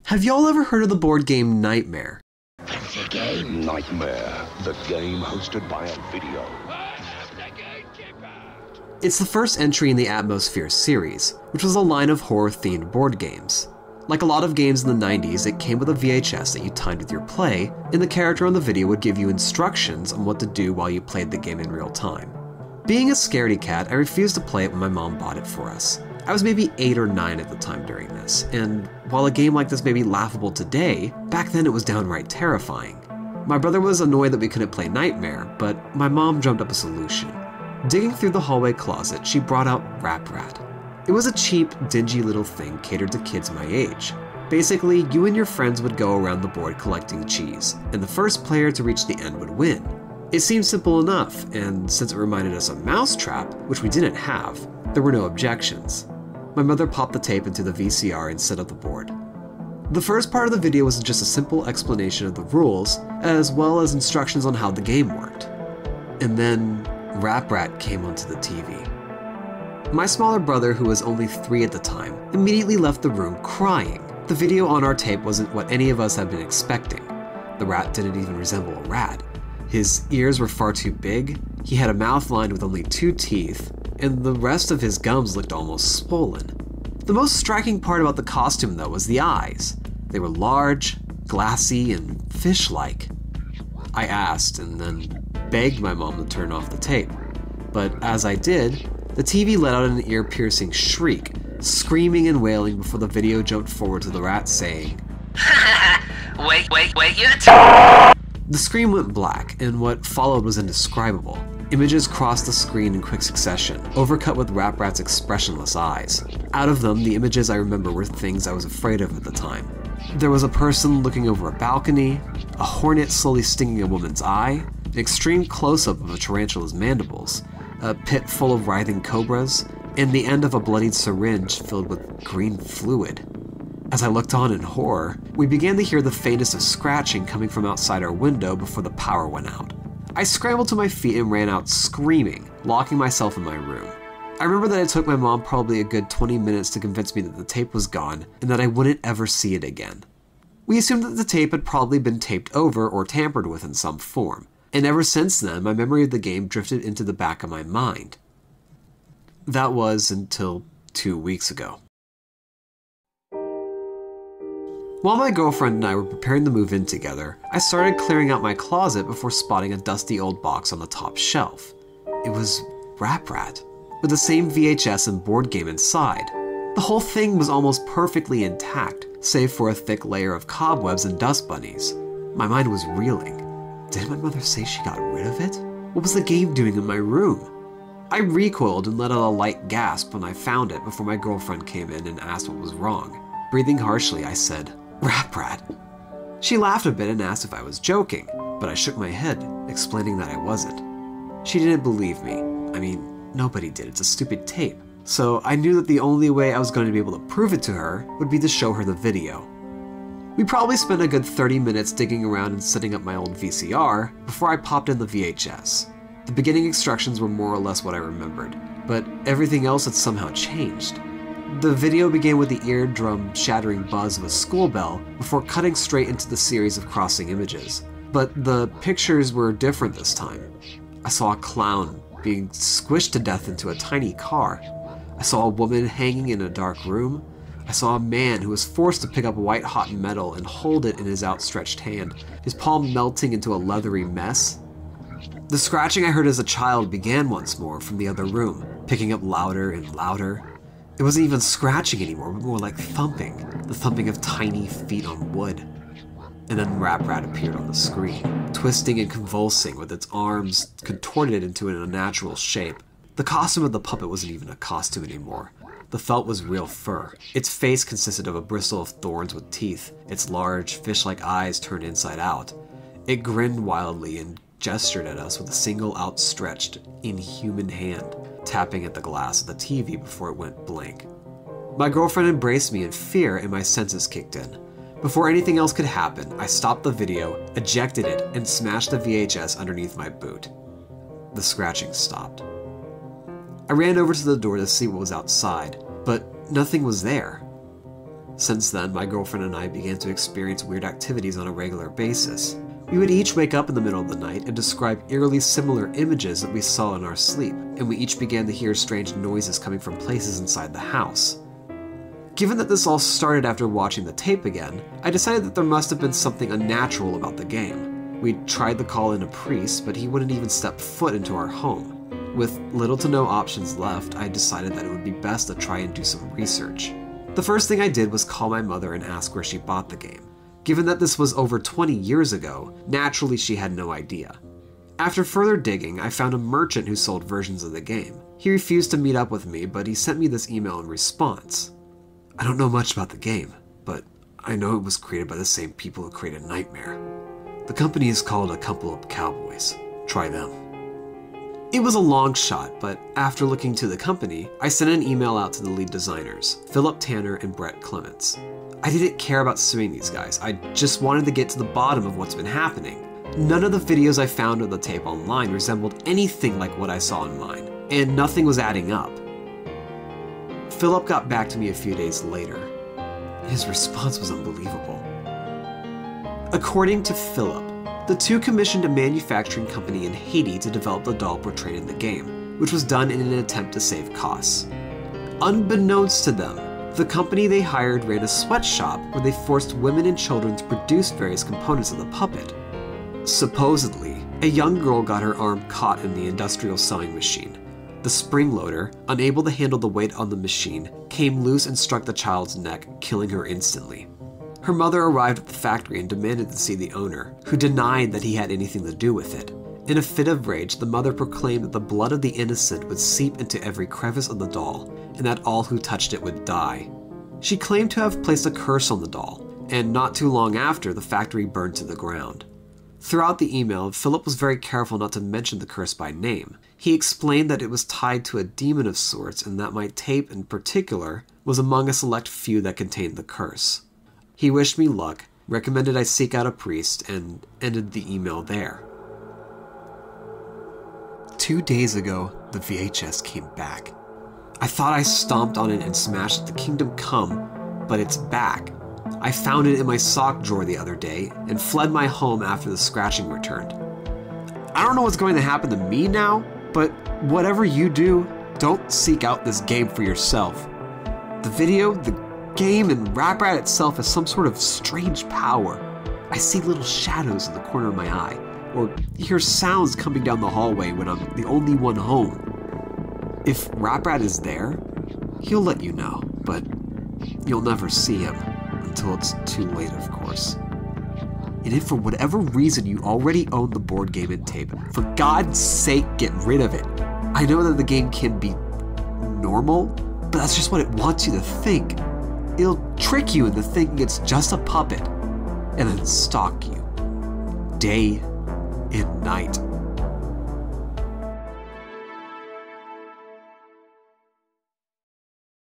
Have y'all ever heard of the board game Nightmare? Fancy a game? Nightmare, the game hosted by a video. It's the first entry in the Atmosphere series, which was a line of horror-themed board games. Like a lot of games in the 90s, it came with a VHS that you timed with your play, and the character on the video would give you instructions on what to do while you played the game in real time. Being a scaredy cat, I refused to play it when my mom bought it for us. I was maybe 8 or 9 at the time during this, and while a game like this may be laughable today, back then it was downright terrifying. My brother was annoyed that we couldn't play Nightmare, but my mom drummed up a solution. Digging through the hallway closet, she brought out Rap Rat. It was a cheap, dingy little thing catered to kids my age. Basically, you and your friends would go around the board collecting cheese, and the first player to reach the end would win. It seemed simple enough, and since it reminded us of Mousetrap, which we didn't have, there were no objections. My mother popped the tape into the VCR and set up the board. The first part of the video was just a simple explanation of the rules, as well as instructions on how the game worked. And then Rap Rat came onto the TV. My smaller brother, who was only 3 at the time, immediately left the room crying. The video on our tape wasn't what any of us had been expecting. The rat didn't even resemble a rat. His ears were far too big, he had a mouth lined with only 2 teeth, and the rest of his gums looked almost swollen. The most striking part about the costume, though, was the eyes. They were large, glassy, and fish-like. I asked, and then begged my mom to turn off the tape. But as I did, the TV let out an ear-piercing shriek, screaming and wailing before the video jumped forward to the rat saying, Wait, your turn! The screen went black, and what followed was indescribable. Images crossed the screen in quick succession, overcut with Rap Rat's expressionless eyes. Out of them, the images I remember were things I was afraid of at the time. There was a person looking over a balcony, a hornet slowly stinging a woman's eye, an extreme close-up of a tarantula's mandibles, a pit full of writhing cobras, and the end of a bloodied syringe filled with green fluid. As I looked on in horror, we began to hear the faintest of scratching coming from outside our window before the power went out. I scrambled to my feet and ran out screaming, locking myself in my room. I remember that it took my mom probably a good 20 minutes to convince me that the tape was gone and that I wouldn't ever see it again. We assumed that the tape had probably been taped over or tampered with in some form, and ever since then, my memory of the game drifted into the back of my mind. That was until 2 weeks ago. While my girlfriend and I were preparing to move in together, I started clearing out my closet before spotting a dusty old box on the top shelf. It was Rap Rat, with the same VHS and board game inside. The whole thing was almost perfectly intact, save for a thick layer of cobwebs and dust bunnies. My mind was reeling. Did my mother say she got rid of it? What was the game doing in my room? I recoiled and let out a light gasp when I found it before my girlfriend came in and asked what was wrong. Breathing harshly, I said, "Rap Rat." She laughed a bit and asked if I was joking, but I shook my head, explaining that I wasn't. She didn't believe me. I mean, nobody did. It's a stupid tape. So I knew that the only way I was going to be able to prove it to her would be to show her the video. We probably spent a good 30 minutes digging around and setting up my old VCR before I popped in the VHS. The beginning instructions were more or less what I remembered, but everything else had somehow changed. The video began with the eardrum-shattering buzz of a school bell before cutting straight into the series of crossing images. But the pictures were different this time. I saw a clown being squished to death into a tiny car. I saw a woman hanging in a dark room. I saw a man who was forced to pick up white-hot metal and hold it in his outstretched hand, his palm melting into a leathery mess. The scratching I heard as a child began once more from the other room, picking up louder and louder. It wasn't even scratching anymore, but more like thumping, the thumping of tiny feet on wood. And then Rap Rat appeared on the screen, twisting and convulsing with its arms contorted into an unnatural shape. The costume of the puppet wasn't even a costume anymore. The felt was real fur. Its face consisted of a bristle of thorns with teeth, its large, fish-like eyes turned inside out. It grinned wildly and gestured at us with a single outstretched, inhuman hand, tapping at the glass of the TV before it went blank. My girlfriend embraced me in fear and my senses kicked in. Before anything else could happen, I stopped the video, ejected it, and smashed the VHS underneath my boot. The scratching stopped. I ran over to the door to see what was outside, but nothing was there. Since then, my girlfriend and I began to experience weird activities on a regular basis. We would each wake up in the middle of the night and describe eerily similar images that we saw in our sleep, and we each began to hear strange noises coming from places inside the house. Given that this all started after watching the tape again, I decided that there must have been something unnatural about the game. We tried to call in a priest, but he wouldn't even step foot into our home. With little to no options left, I decided that it would be best to try and do some research. The first thing I did was call my mother and ask where she bought the game. Given that this was over 20 years ago, naturally she had no idea. After further digging, I found a merchant who sold versions of the game. He refused to meet up with me, but he sent me this email in response. I don't know much about the game, but I know it was created by the same people who created Nightmare. The company is called CanadianCowboy. Try them. It was a long shot, but after looking to the company, I sent an email out to the lead designers, Philip Tanner and Brett Clements. I didn't care about suing these guys, I just wanted to get to the bottom of what's been happening. None of the videos I found of the tape online resembled anything like what I saw in mine, and nothing was adding up. Philip got back to me a few days later. His response was unbelievable. According to Philip, the two commissioned a manufacturing company in Haiti to develop the doll portrayed in the game, which was done in an attempt to save costs. Unbeknownst to them, the company they hired ran a sweatshop where they forced women and children to produce various components of the puppet. Supposedly, a young girl got her arm caught in the industrial sewing machine. The spring loader, unable to handle the weight on the machine, came loose and struck the child's neck, killing her instantly. Her mother arrived at the factory and demanded to see the owner, who denied that he had anything to do with it. In a fit of rage, the mother proclaimed that the blood of the innocent would seep into every crevice of the doll, and that all who touched it would die. She claimed to have placed a curse on the doll, and not too long after, the factory burned to the ground. Throughout the email, Philip was very careful not to mention the curse by name. He explained that it was tied to a demon of sorts, and that my tape in particular was among a select few that contained the curse. He wished me luck, recommended I seek out a priest, and ended the email there. 2 days ago, the VHS came back. I thought I stomped on it and smashed the Kingdom Come, but it's back. I found it in my sock drawer the other day and fled my home after the scratching returned. I don't know what's going to happen to me now, but whatever you do, don't seek out this game for yourself. The video, the game, and Rap Rat itself has some sort of strange power. I see little shadows in the corner of my eye, or hear sounds coming down the hallway when I'm the only one home. If Rap Rat is there, he'll let you know, but you'll never see him until it's too late, of course. And if for whatever reason you already own the board game and tape, for God's sake, get rid of it. I know that the game can be normal, but that's just what it wants you to think. It'll trick you into thinking it's just a puppet, and then stalk you, day and night.